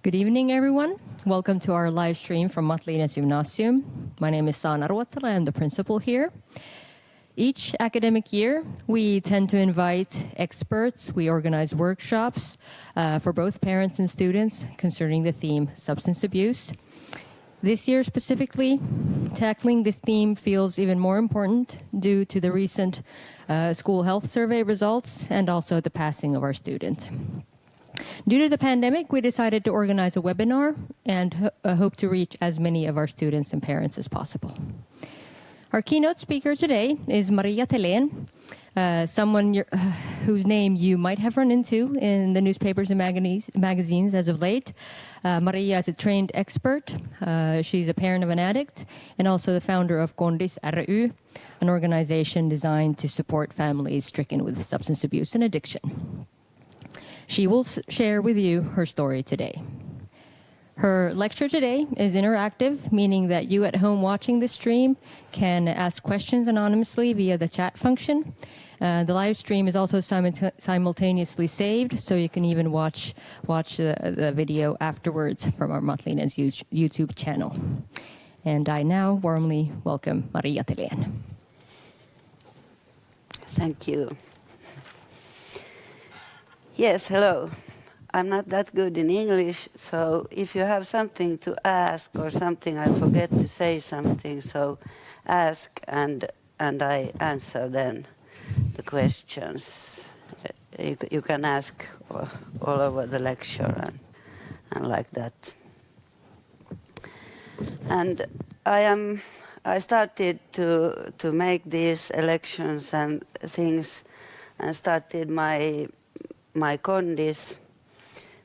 Good evening, everyone. Welcome to our live stream from Matlinens Gymnasium. My name is Sana Ruotsala. I'm the principal here. Each academic year, we tend to invite experts. We organize workshops for both parents and students concerning the theme substance abuse. This year specifically, tackling this theme feels even more important due to the recent school health survey results and also the passing of our student. Due to the pandemic, we decided to organize a webinar and hope to reach as many of our students and parents as possible. Our keynote speaker today is Maria Thelén, someone whose name you might have run into in the newspapers and magazines as of late. Maria is a trained expert. She's a parent of an addict and also the founder of Kondis ry, an organization designed to support families stricken with substance abuse and addiction. She will share with you her story today. Her lecture today is interactive, meaning that you at home watching the stream can ask questions anonymously via the chat function. The live stream is also simultaneously saved, so you can even watch the video afterwards from our Matlinens YouTube channel. And I now warmly welcome Maria Thelén. Thank you. Yes, hello. I'm not that good in English, so if you have something to ask or something, I forget to say something, so ask and I answer then the questions. You can ask all over the lecture and like that. And I started to make these elections and things and started my Kondis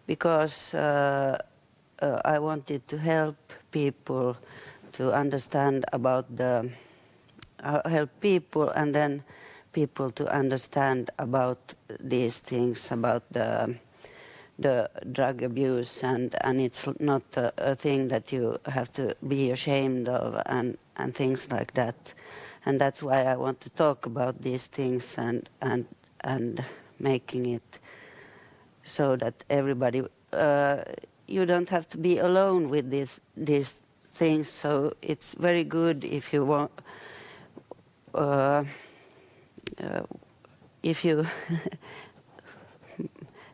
because I wanted to help people to understand about help people and then people to understand about these things, about the drug abuse, and it's not a thing that you have to be ashamed of and things like that. And that's why I want to talk about these things and making it so that everybody, you don't have to be alone with these things. So it's very good if you want, if you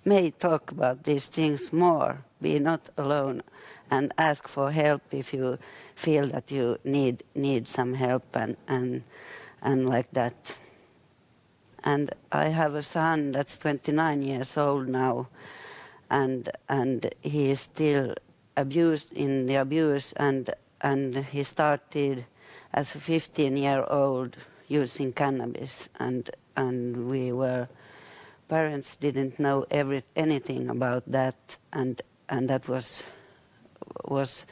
may talk about these things more, be not alone, and ask for help if you feel that you need some help and like that. And I have a son that's 29 years old now, and he is still abused in the abuse, and he started as a 15-year-old using cannabis, and parents didn't know anything about that, and that was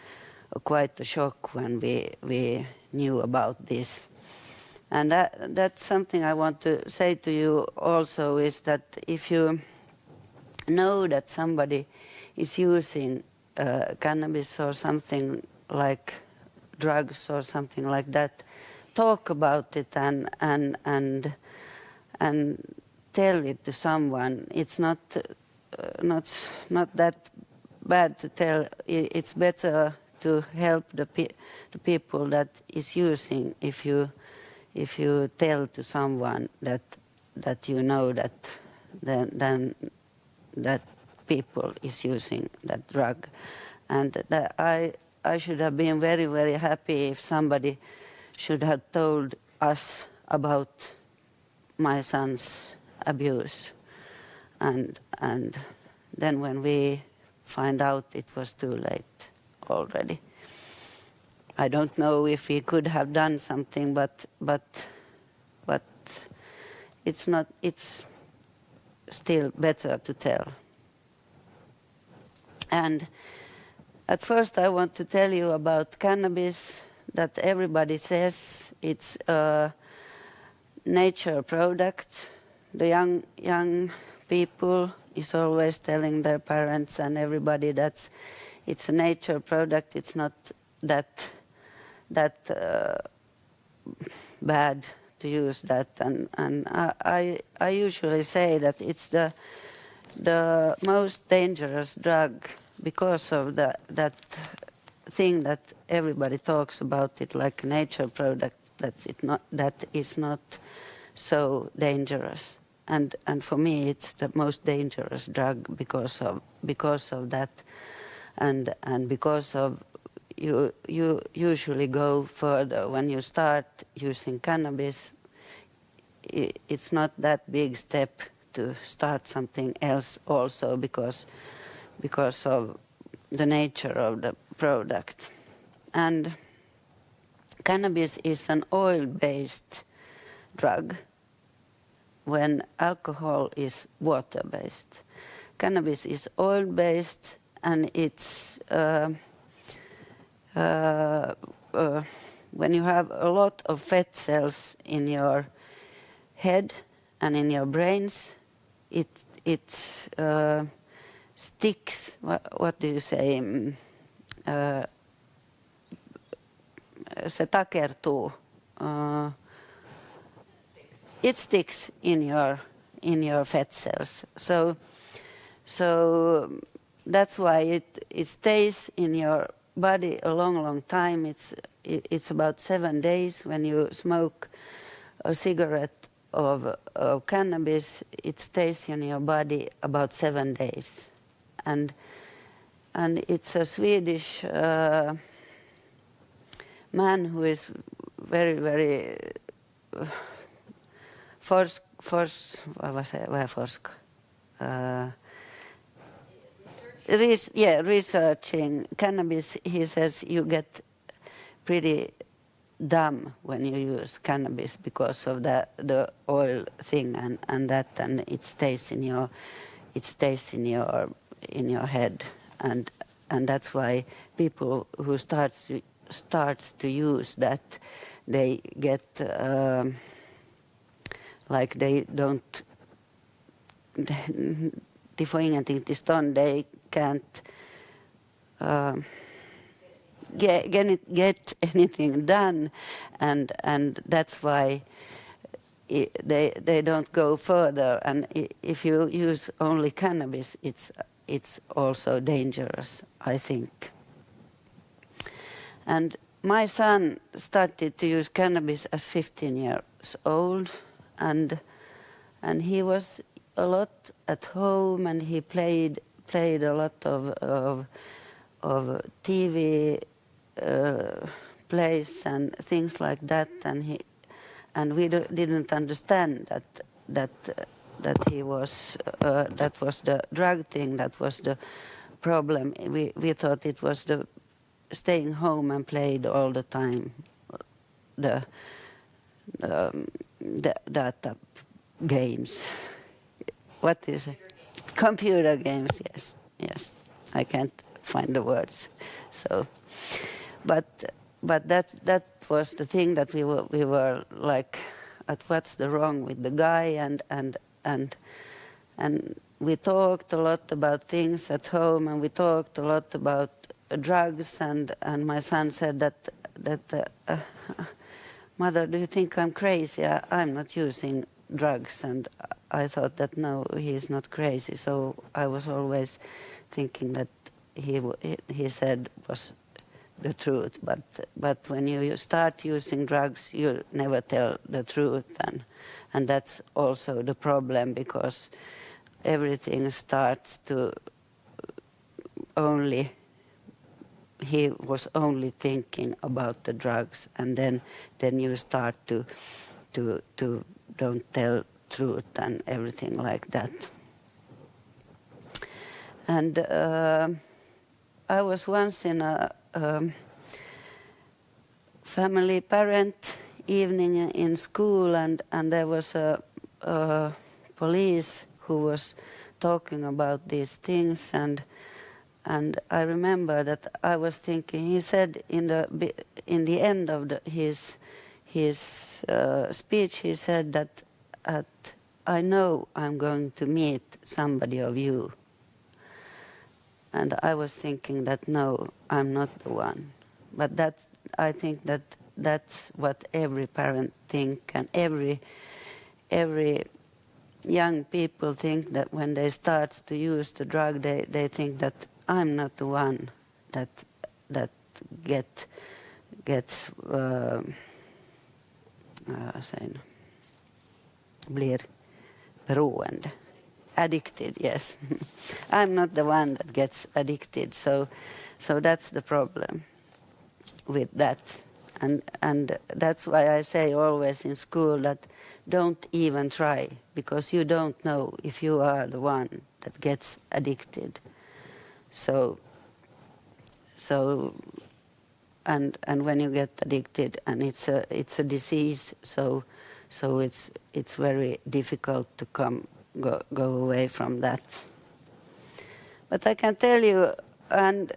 quite a shock when we knew about this. And that's something I want to say to you also, is that if you know that somebody is using cannabis or something like drugs or something like that, talk about it and tell it to someone. It's not that bad to tell. It's better to help the people that is using if you tell to someone that you know that that people is using that drug. And that I should have been very, very happy if somebody should have told us about my son's abuse. And then when we find out, it was too late already. I don't know if he could have done something, but it's not. It's still better to tell. And at first, I want to tell you about cannabis. That everybody says it's a nature product. The young people is always telling their parents and everybody that it's a nature product. It's not that bad to use that, and I usually say that it's the most dangerous drug because of that thing that everybody talks about it like a nature product, that is not so dangerous. And for me, it's the most dangerous drug because of that, and because of you usually go further when you start using cannabis. It's not that big step to start something else also because of the nature of the product. And cannabis is an oil-based drug when alcohol is water-based. Cannabis is oil-based, and it's when you have a lot of fat cells in your head and in your brains, it sticks. What do you say? Se takertuu. It sticks in your fat cells. So that's why it stays in your body a long time. It's about 7 days. When you smoke a cigarette of cannabis, it stays in your body about 7 days. And it's a Swedish man who is very researching cannabis. He says you get pretty dumb when you use cannabis because of the oil thing and it stays in your head, and that's why people who starts to use that, they get like they don't, de får ingenting till stånd, they can't get anything done, and that's why they don't go further. And if you use only cannabis, it's also dangerous, I think. And my son started to use cannabis as 15 years old, and he was a lot at home, and he played a lot of TV plays and things like that, and we didn't understand that he was that was the drug thing, that was the problem. We thought it was the staying home and played all the time the data games. What is it? Computer games. Yes. I can't find the words. So, but that was the thing that we were like, at what's the wrong with the guy, and we talked a lot about things at home, and we talked a lot about drugs, and my son said that Mother, do you think I'm crazy? I'm not using drugs. And I thought that no, he's not crazy. So I was always thinking that he said was the truth. But when you start using drugs, you never tell the truth, and that's also the problem, because everything starts to only. He was only thinking about the drugs, and then you start to don't tell truth and everything like that. And I was once in a family parent evening in school, and there was a police who was talking about these things, and I remember that I was thinking. He said in the end of his speech, he said that I know I'm going to meet somebody of you. And I was thinking that no, I'm not the one. But I think that's what every parent think, and every young people think, that when they start to use the drug, they think that I'm not the one that gets blir beroende. Addicted, yes. I'm not the one that gets addicted, so that's the problem with that. And that's why I say always in school that don't even try, because you don't know if you are the one that gets addicted. So and when you get addicted, and it's a disease, so it's very difficult to go away from that. But I can tell you, and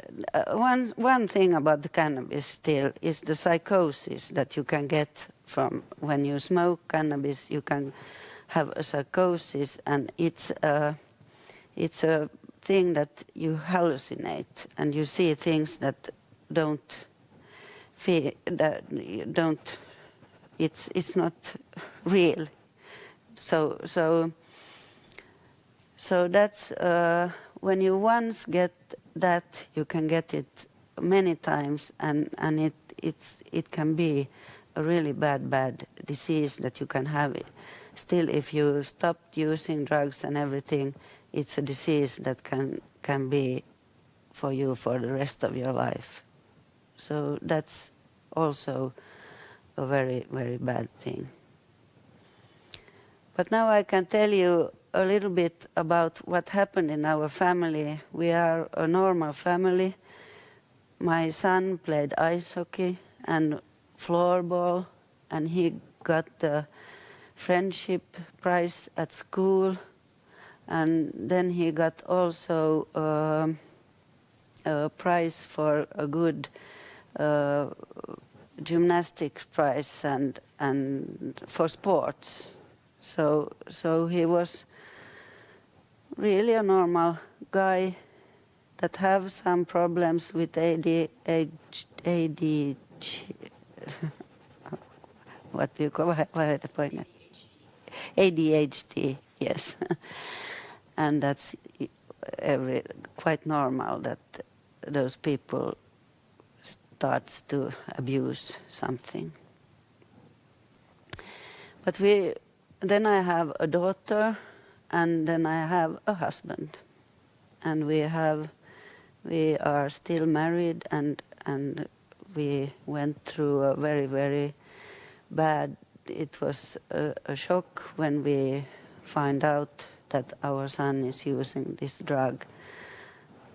one thing about the cannabis still is the psychosis that you can get from when you smoke cannabis. You can have a psychosis, and it's a thing that you hallucinate, and you see things that don't feel, that you don't. It's not real. So that's when you once get that, you can get it many times, and it can be a really bad disease that you can have it. Still, if you stopped using drugs and everything, it's a disease that can be for you for the rest of your life. So that's also a very, very bad thing. But now I can tell you a little bit about what happened in our family. We are a normal family. My son played ice hockey and floorball, and he got the friendship prize at school. And then he got also a prize for a good gymnastics prize and for sports. So he was really a normal guy that have some problems with what do you call it? ADHD, yes. And that's quite normal that those people starts to abuse something. But then I have a daughter, and then I have a husband, and we are still married, and we went through a very, very bad. It was a shock when we find out that our son is using this drug,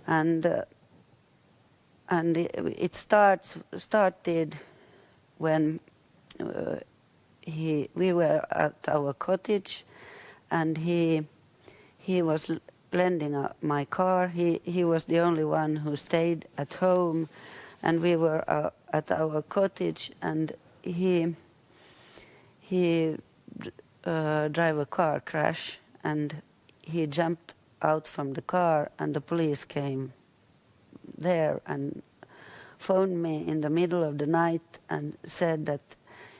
and it started when we were at our cottage, and he was lending my car. He was the only one who stayed at home, and we were at our cottage, and he drive a car crash, and he jumped out from the car, and the police came there and phoned me in the middle of the night and said that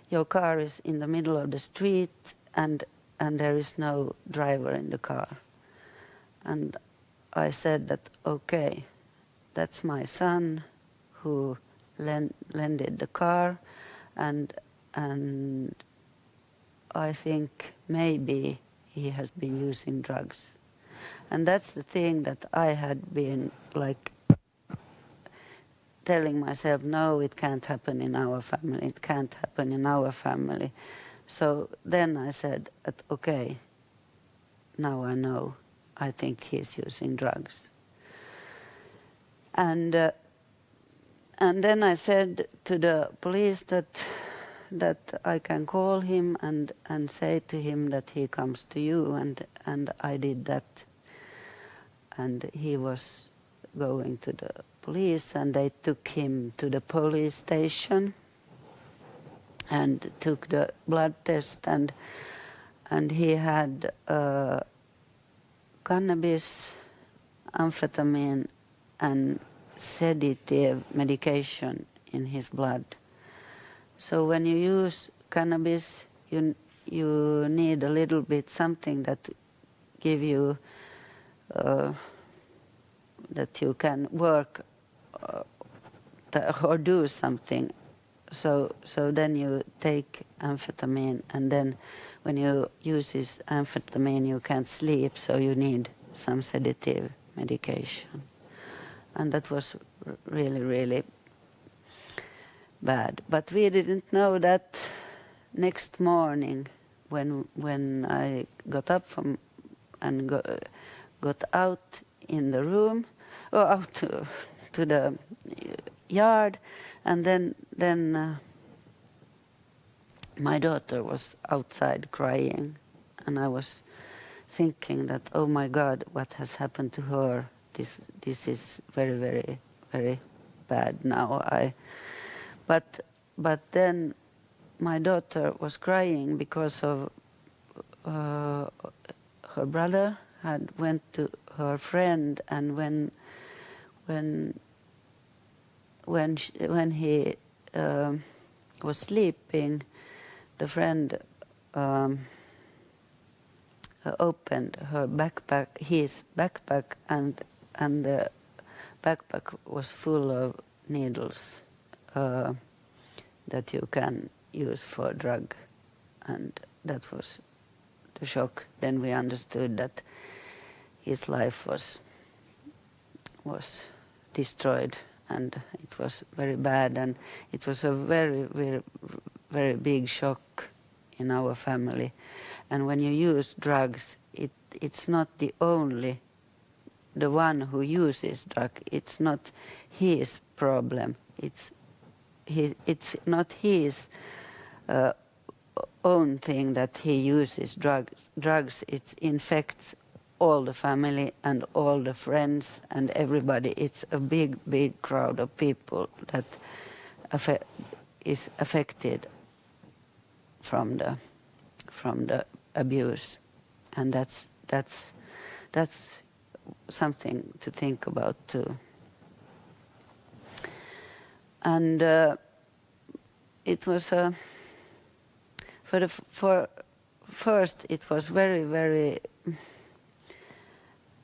your car is in the middle of the street, and there is no driver in the car. And I said that, okay, that's my son who lended the car, and I think maybe he has been using drugs. And that's the thing that I had been like telling myself, no, it can't happen in our family, it can't happen in our family. So then I said, okay, now I know, I think he's using drugs. And then I said to the police that I can call him and say to him that he comes to you, and I did that. And he was going to the police, and they took him to the police station and took the blood test, and he had cannabis, amphetamine, and sedative medication in his blood. So when you use cannabis, you need a little bit something that give you that you can work or do something. So then you take amphetamine, and then when you use this amphetamine you can't sleep, so you need some sedative medication. And that was really, really bad. But we didn't know that next morning when I got up from and got out in the room, or out to the yard, and then my daughter was outside crying, and I was thinking that, oh my God, what has happened to her? This is very, very, very bad now. But then my daughter was crying because of her brother had went to her friend, and when he was sleeping, the friend opened her backpack, his backpack, and the backpack was full of needles that you can use for drug, and that was the shock. Then we understood that his life was destroyed, and it was very bad, and it was a very, very, very big shock in our family. And when you use drugs, it's not the one who uses drug. It's not his problem. It's not his own thing that he uses drugs. It infects all the family and all the friends and everybody. It's a big, big crowd of people that is affected from the abuse, and that's something to think about too. And it was for first it was very, very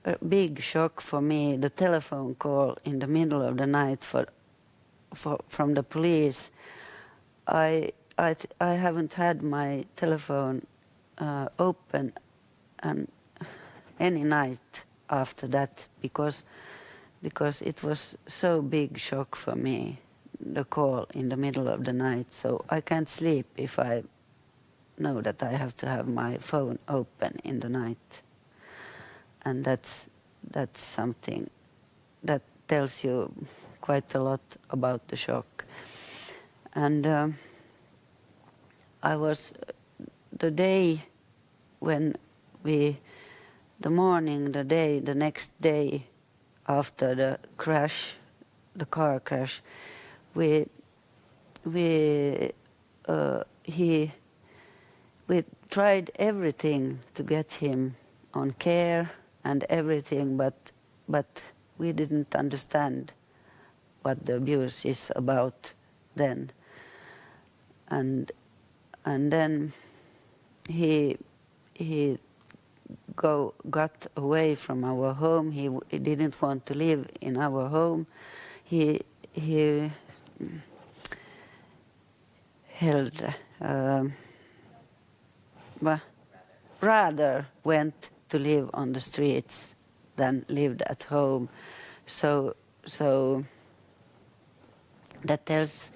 a big shock for me, the telephone call in the middle of the night from the police. I haven't had my telephone open any night after that because it was so big shock for me, the call in the middle of the night. So I can't sleep if I know that I have to have my phone open in the night. And that's something that tells you quite a lot about the shock. And I was the day when the next day after the crash, the car crash, we tried everything to get him on care and everything, but we didn't understand what the abuse is about then. And then he got away from our home. He didn't want to live in our home. He rather went to live on the streets than lived at home. So that tells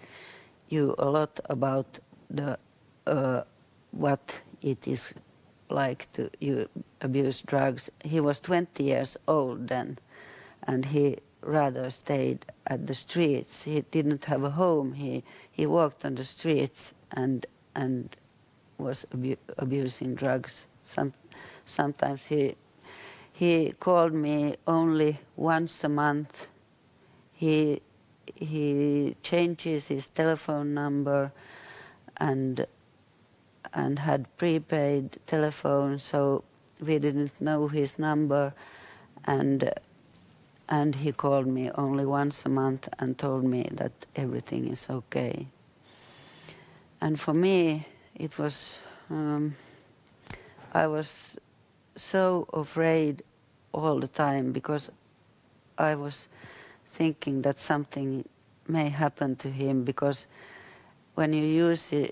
you a lot about the what it is like to abuse drugs. He was 20 years old then, and he rather stayed at the streets. He didn't have a home. He walked on the streets and was abusing drugs. Sometimes he called me only once a month. He changes his telephone number and had prepaid telephone, so we didn't know his number, and he called me only once a month and told me that everything is okay. And for me, it was I was so afraid all the time because I was thinking that something may happen to him, because when you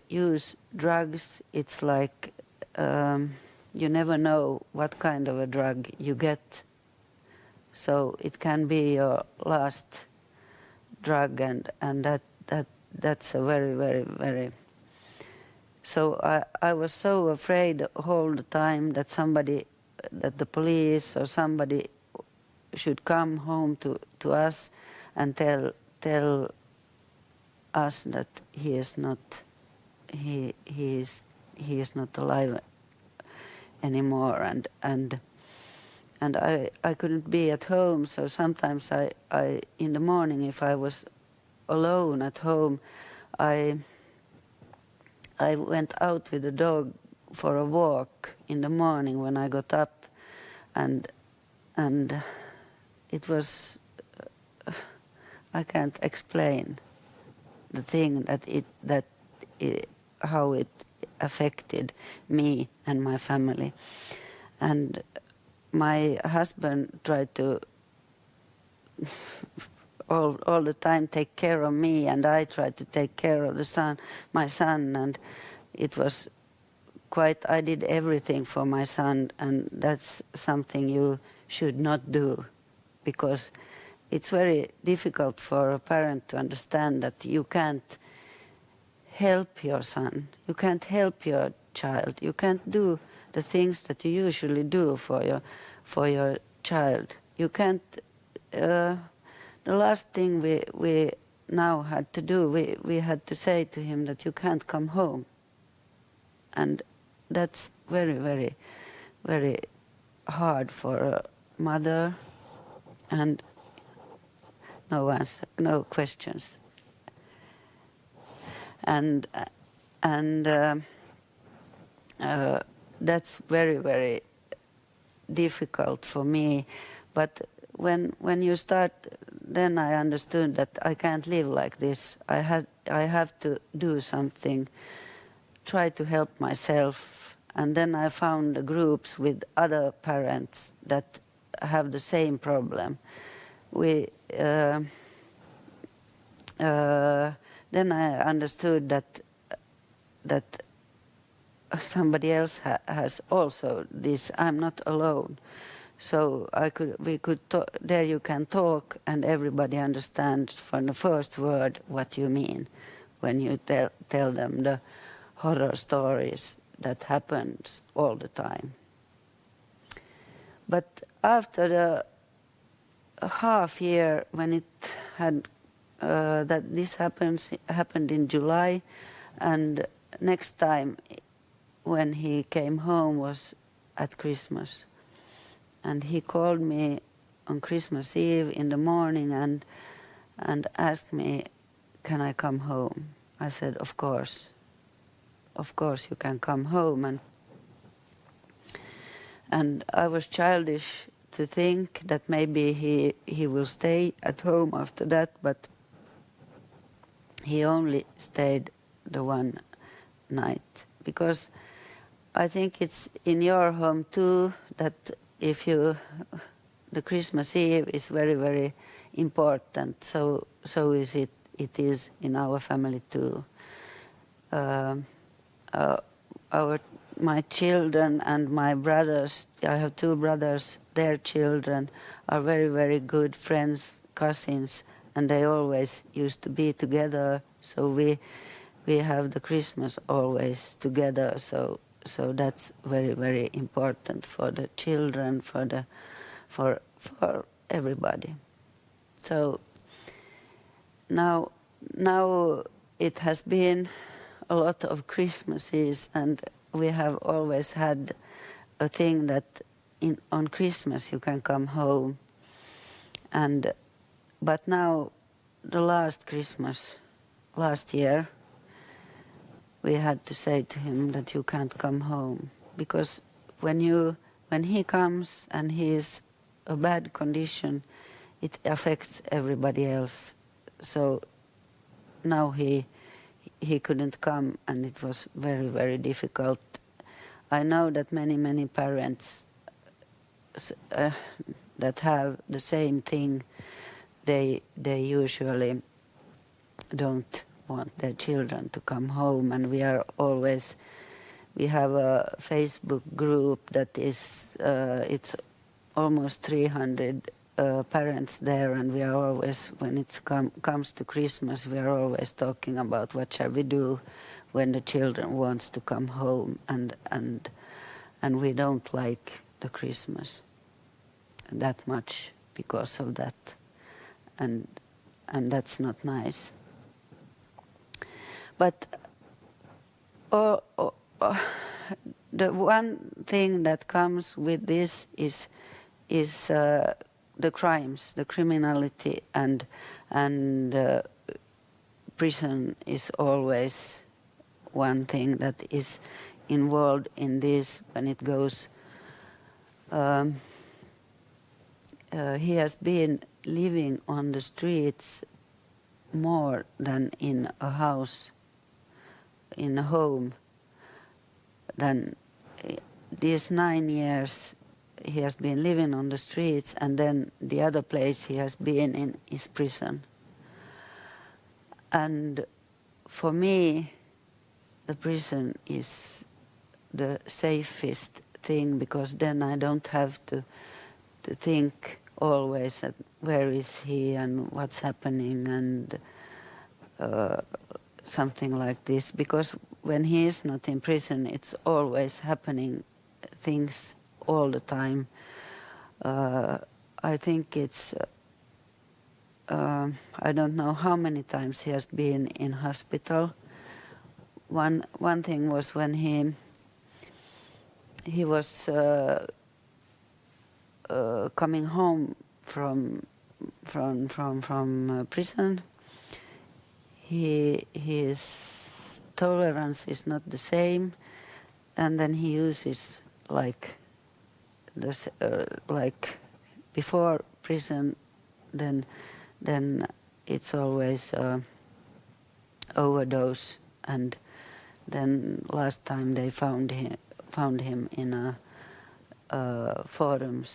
use drugs, it's like you never know what kind of a drug you get. So it can be your last drug, and that's a very, very, very... So I was so afraid all the time that that the police or somebody should come home to us and tell us that he is not alive anymore, and I couldn't be at home. So sometimes I in the morning, if I was alone at home, I went out with the dog for a walk in the morning when I got up, and it was I can't explain the thing how it affected me and my family. And my husband tried to all the time take care of me, and I tried to take care of my son, and it was I did everything for my son, and that's something you should not do, because it's very difficult for a parent to understand that you can't help your son, you can't help your child, you can't do the things that you usually do for your child. You can't. The last thing we now had to do, we had to say to him that you can't come home, and that's very, very, very hard for a mother, and no answer, no questions, and that's very, very difficult for me. But when you start, then I understood that I can't live like this. I have to do something, try to help myself. And then I found the groups with other parents that have the same problem. Then I understood that somebody else has also this. I'm not alone. So we could talk, there you can talk, and everybody understands from the first word what you mean when you tell them the horror stories that happens all the time. But after the half year, when it had that this happened in July, and next time when he came home was at Christmas. And he called me on Christmas Eve in the morning and asked me, can I come home? I said, of course you can come home. And I was childish to think that maybe he will stay at home after that, but he only stayed the one night. Because I think it's in your home too, that the Christmas Eve is very, very important. So is it is in our family too. My children and my brothers, I have two brothers, their children are very, very good friends, cousins, and they always used to be together. So we have the Christmas always together. So that's very, very important for the children, for everybody. So now it has been a lot of Christmases, and we have always had a thing that on Christmas you can come home. But now, the last Christmas, last year, we had to say to him that you can't come home, because when he comes and he is a bad condition, it affects everybody else. So now he couldn't come, and it was very, very difficult. I know that many parents that have the same thing, they usually don't want their children to come home, and we have a Facebook group that is it's almost 300 parents there, and we are always, when it comes to Christmas, we are always talking about what shall we do when the children wants to come home, and we don't like the Christmas that much because of that, and that's not nice. But the one thing that comes with this is the crimes, the criminality, and prison is always one thing that is involved in this when it goes. He has been living on the streets more than in a house, in a home. Than these 9 years he has been living on the streets, and then the other place he has been in is prison. And for me, the prison is the safest thing, because then I don't have to think always at where is he and what's happening and something like this. Because when he is not in prison, it's always happening things all the time. I think it's I don't know how many times he has been in hospital. One thing was when he was coming home from prison. His tolerance is not the same, and then he uses like this, like before prison. Then it's always overdose, and then last time they found him in a forum,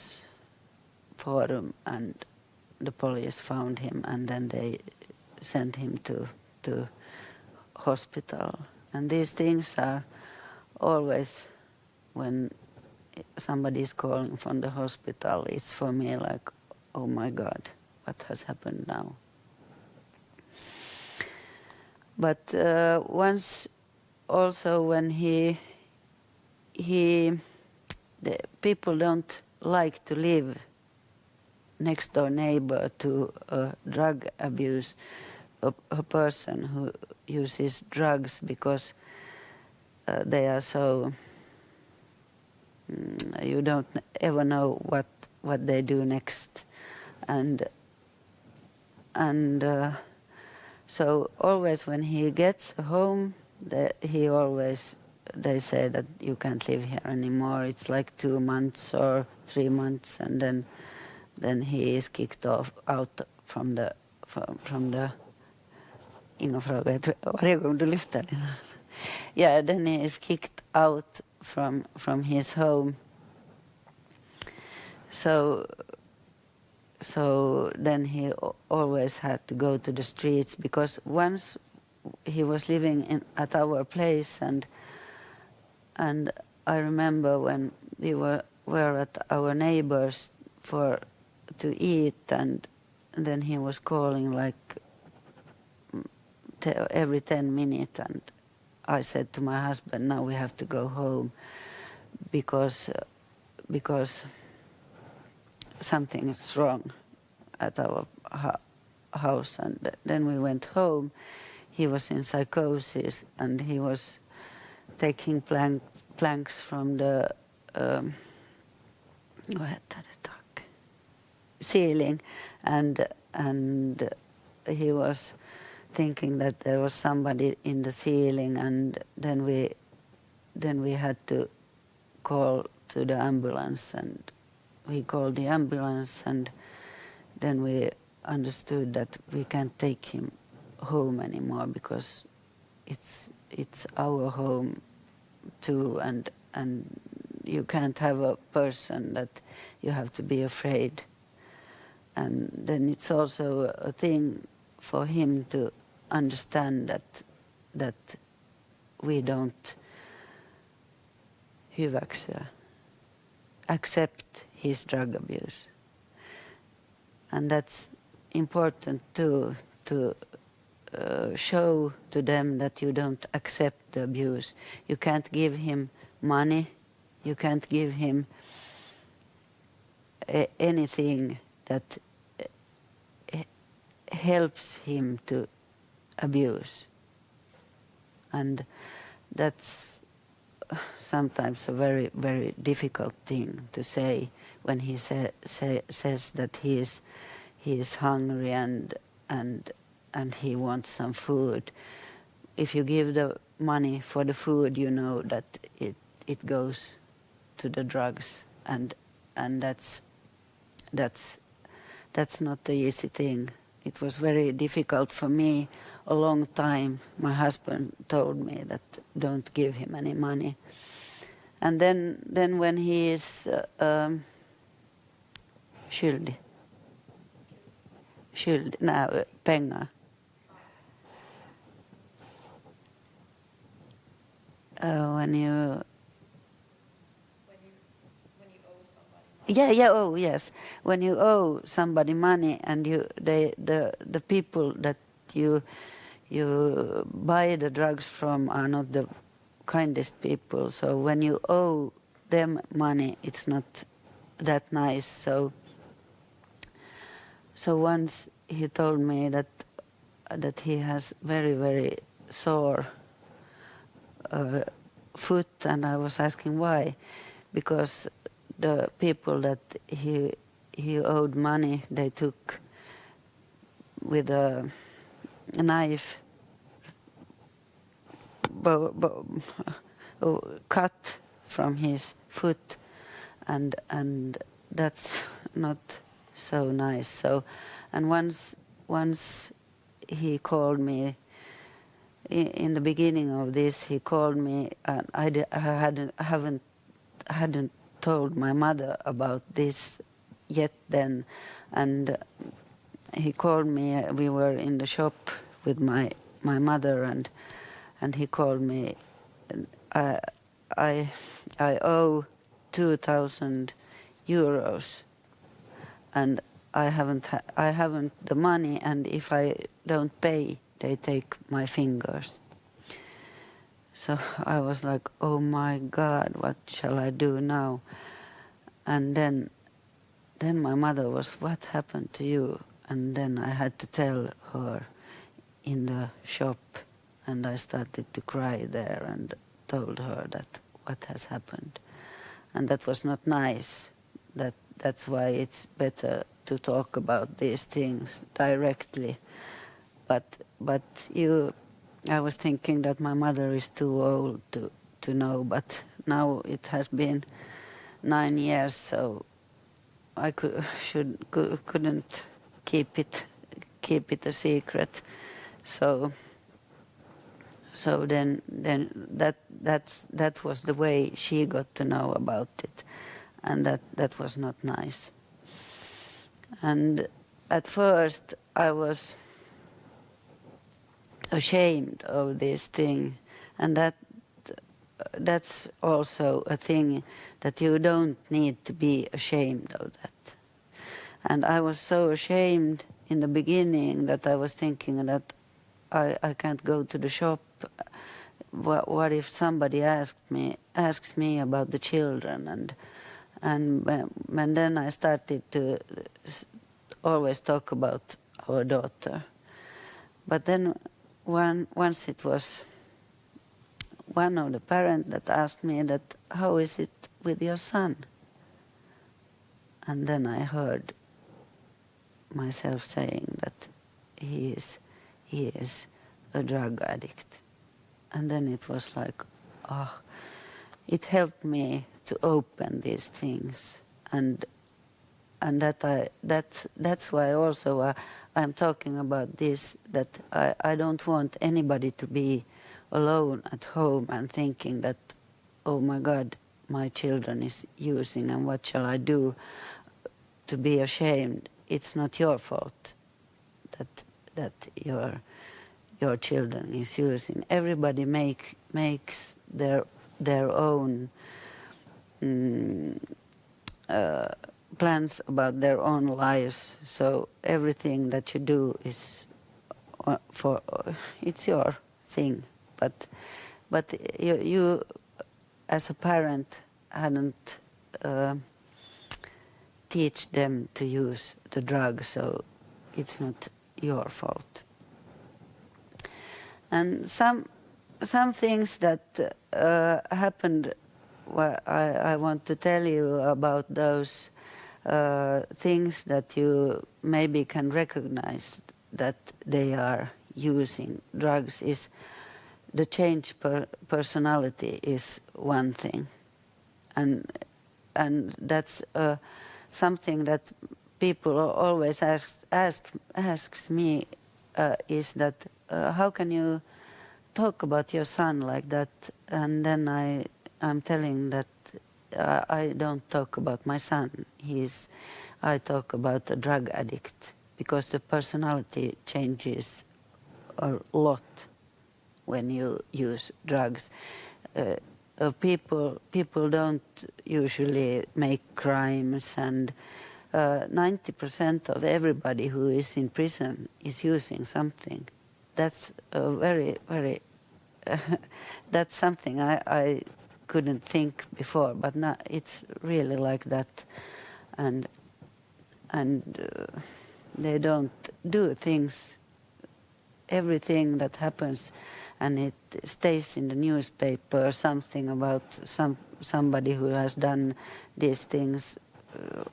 and the police found him, and then they sent him to hospital. And these things are always, when somebody is calling from the hospital, it's for me like, oh my God, what has happened now? But once also when the people don't like to live next door neighbor to a drug abuse, a person who uses drugs, because they are so, you don't ever know what they do next, and so always when he gets home, they say that you can't live here anymore. It's like 2 months or 3 months, and then he is kicked out from the Inga frågar, jag tror, varje gång du lyfter den. Yeah, then he is kicked out from his home. So then he always had to go to the streets, because once he was living at our place, and I remember when we were at our neighbors to eat, and then he was calling like every 10 minutes, and I said to my husband, now we have to go home, because something is wrong at our house. And then we went home. He was in psychosis, and he was taking planks from the ceiling, and he was thinking that there was somebody in the ceiling, and then we had to call to the ambulance, and we called the ambulance, and then we understood that we can't take him home anymore, because it's our home too, and you can't have a person that you have to be afraid And then it's also a thing for him to understand that we don't accept his drug abuse. And that's important too, to show to them that you don't accept the abuse. You can't give him money, you can't give him anything that helps him to abuse. And that's sometimes a very, very difficult thing to say when he says that he is hungry and he wants some food. If you give the money for the food, you know that it goes to the drugs, and that's not the easy thing. It was very difficult for me a long time. My husband told me that don't give him any money. And then when he is skyldig now, pengar. When you owe somebody. Yes. When you owe somebody money and the people that you buy the drugs from are not the kindest people. So when you owe them money, it's not that nice. So once he told me that he has very, very sore foot, and I was asking why, because the people that he owed money, they took with a knife cut from his foot, and that's not so nice. So, and once he called me in the beginning of this. He called me, and I hadn't told my mother about this yet then, and he called me. We were in the shop with my mother, and he called me. I owe 2,000 euros, and I haven't the money, and if I don't pay, they take my fingers. So I was like, oh my God, what shall I do now? And then my mother was, what happened to you? And then I had to tell her in the shop, and I started to cry there and told her that what has happened. And that was not nice. That's why it's better to talk about these things directly. But I was thinking that my mother is too old to know, but now it has been 9 years, so I couldn't keep it a secret. So then that was the way she got to know about it, and that was not nice. And at first I was ashamed of this thing, and that's also a thing that you don't need to be ashamed of that. And I was so ashamed in the beginning that I was thinking that I can't go to the shop. What if somebody asks me about the children? And then I started to always talk about our daughter. But then once it was one of the parents that asked me that, how is it with your son? And then I heard myself saying that he is a drug addict. And then it was like, it helped me to open these things, and that's why also I'm talking about this, that I don't want anybody to be alone at home and thinking that, oh my God, my children is using and what shall I do, to be ashamed. it's not your fault that your children is using. Everybody makes their own plans about their own lives. So everything that you do is it's your thing. But you as a parent hadn't teach them to use the drug, so it's not your fault. And some things that happened, I want to tell you about those things that you maybe can recognize that they are using drugs. Is the change personality is one thing, and that's something that people always asks me is that how can you talk about your son like that? And then I'm telling that I don't talk about my son. I talk about a drug addict, because the personality changes a lot when you use drugs. People don't usually make crimes, and 90% of everybody who is in prison is using something. That's a very, very that's something I couldn't think before, but now it's really like that, and they don't do things. Everything that happens, and it stays in the newspaper, something about somebody who has done these things,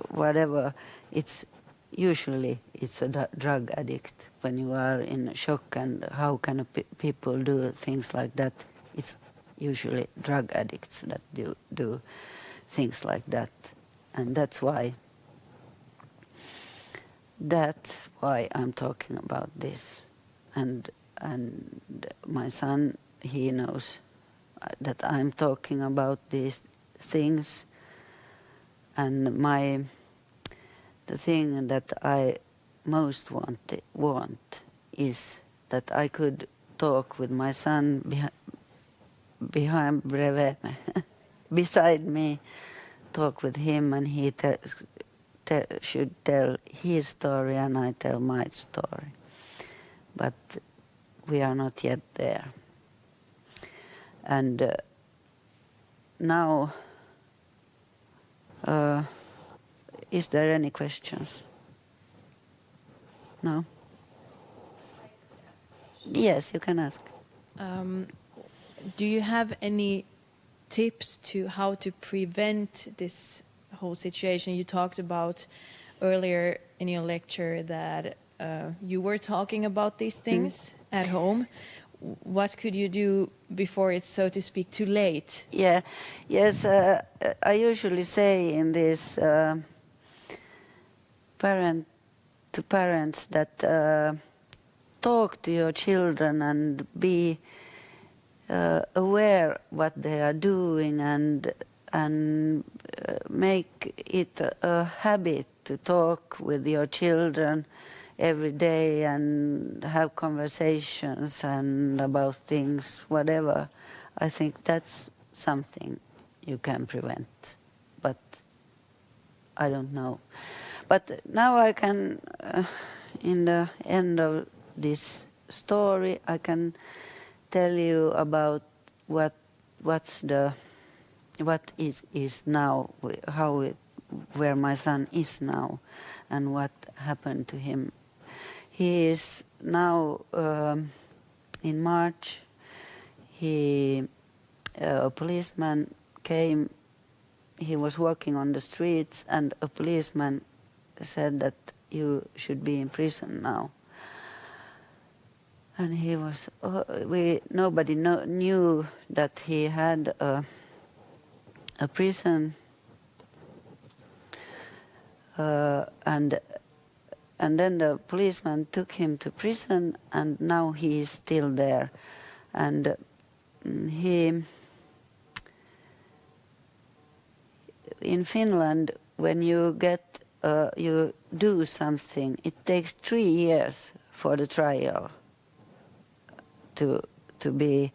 whatever. It's usually a drug addict. When you are in shock, and how can people do things like that? It's usually drug addicts that do things like that, and that's why I'm talking about this. And my son, he knows that I'm talking about these things. And the thing that I most want is that I could talk with my son beside me, talk with him, and he should tell his story and I tell my story. But we are not yet there. And now, is there any questions? No? Yes, you can ask. Do you have any tips to how to prevent this whole situation? You talked about earlier in your lecture that you were talking about these things at home. What could you do before it's, so to speak, too late? Yes, I usually say in this parents that talk to your children and be aware what they are doing, and make it a habit to talk with your children every day and have conversations and about things, whatever. I think that's something you can prevent, but I don't know. But now I can, in the end of this story, I can tell you about what is now, where my son is now, and what happened to him. He is now, in March, a policeman came. He was walking on the streets, and a policeman said that you should be in prison now. And he was, nobody knew that he had a prison, and then the policeman took him to prison, and now he is still there. And in Finland, when you get, you do something, it takes 3 years for the trial to be,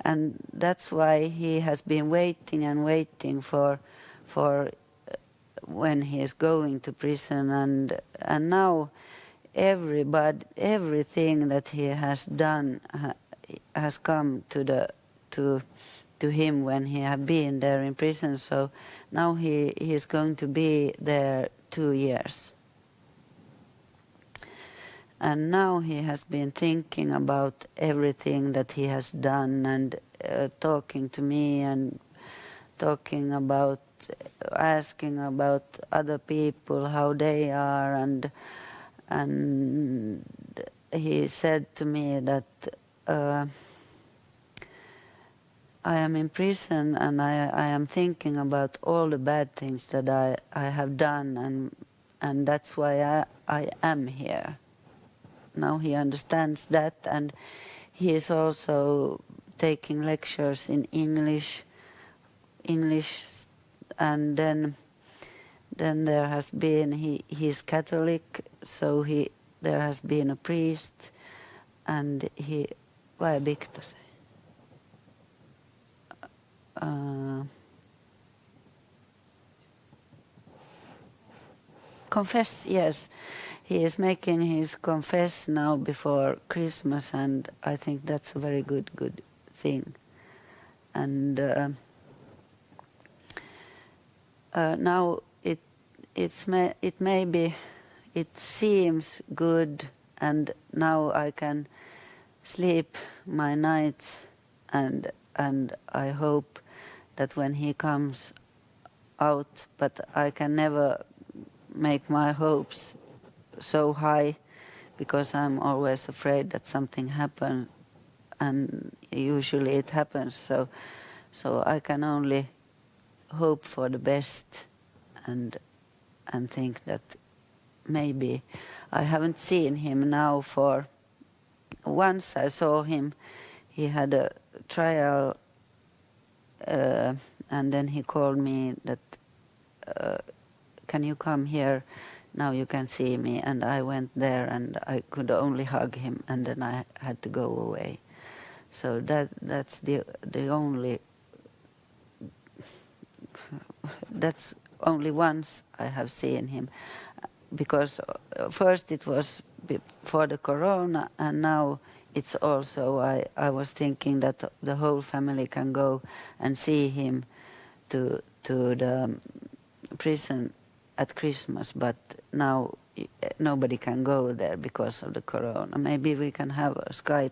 and that's why he has been waiting and waiting for when he is going to prison, and now everything that he has done has come to him when he have been there in prison. So now he is going to be there 2 years. And now he has been thinking about everything that he has done, and talking to me and talking about, asking about other people, how they are, and he said to me that I am in prison and I am thinking about all the bad things that I have done, and that's why I am here. Now he understands that, and he is also taking lectures in English, and then there has been, he is Catholic, so there has been a priest, and vad är bikt att säga? Confess, yes. He is making his confess now before Christmas, and I think that's a very good thing. And now it seems good, and now I can sleep my nights, and I hope that when he comes out, but I can never make my hopes so high, because I'm always afraid that something happens, and usually it happens. So I can only hope for the best, and think that maybe I haven't seen him now for. Once I saw him, he had a trial, and then he called me that, can you come here? Now you can see me. And I went there, and I could only hug him, and then I had to go away. So that's the only, that's only once I have seen him, because first it was before the corona, and now it's also, I was thinking that the whole family can go and see him to the prison at Christmas, but now nobody can go there because of the corona. Maybe we can have a Skype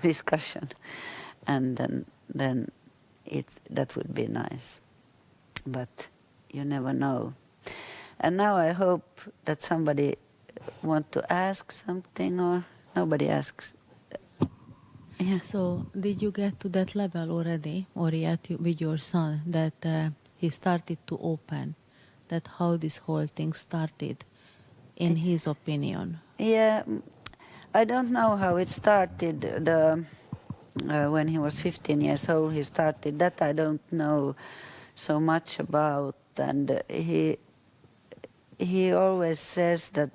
discussion, and then that would be nice. But you never know. And now I hope that somebody want to ask something, or nobody asks. Yeah. So did you get to that level already, or yet with your son, that he started to open, that how this whole thing started, in his opinion? Yeah, I don't know how it started. When he was 15 years old, he started. That I don't know so much about, and he always says that.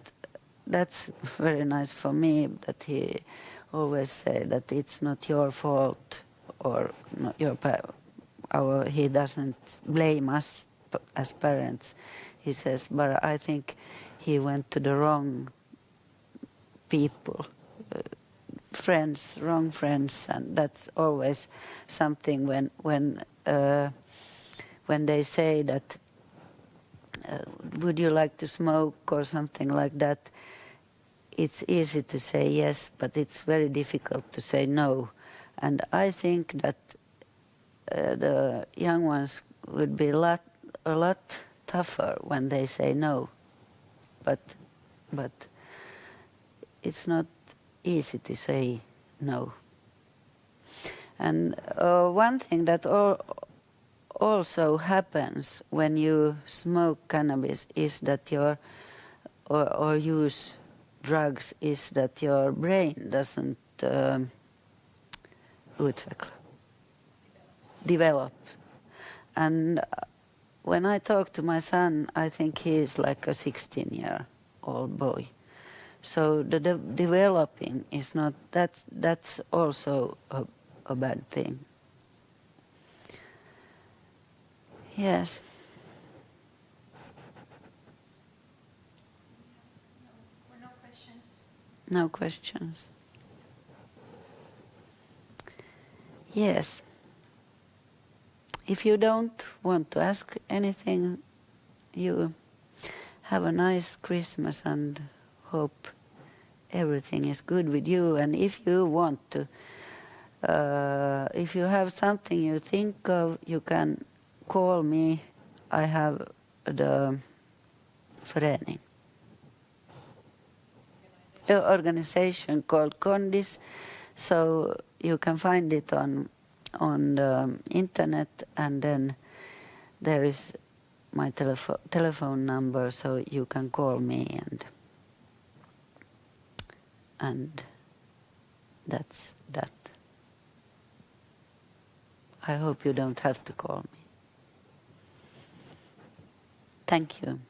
That's very nice for me, that he always say that it's not your fault, or not he doesn't blame us as parents. He says, but I think he went to the wrong people, wrong friends, and that's always something when they say that, would you like to smoke or something like that? It's easy to say yes, but it's very difficult to say no. And I think that the young ones would be a lot tougher when they say no. But it's not easy to say no. And one thing that also happens when you smoke cannabis is that or use drugs, is that your brain doesn't develop. And when I talk to my son, I think he is like a 16-year-old boy. So the developing is not, that's also a bad thing. Yes. No questions. No questions. Yes. If you don't want to ask anything, you have a nice Christmas and hope everything is good with you. And if you want to, if you have something you think of, you can call me. I have the förening, organization called Kondis, so you can find it on the internet, and then there is my telephone number, so you can call me, and that's that. I hope you don't have to call me. Thank you.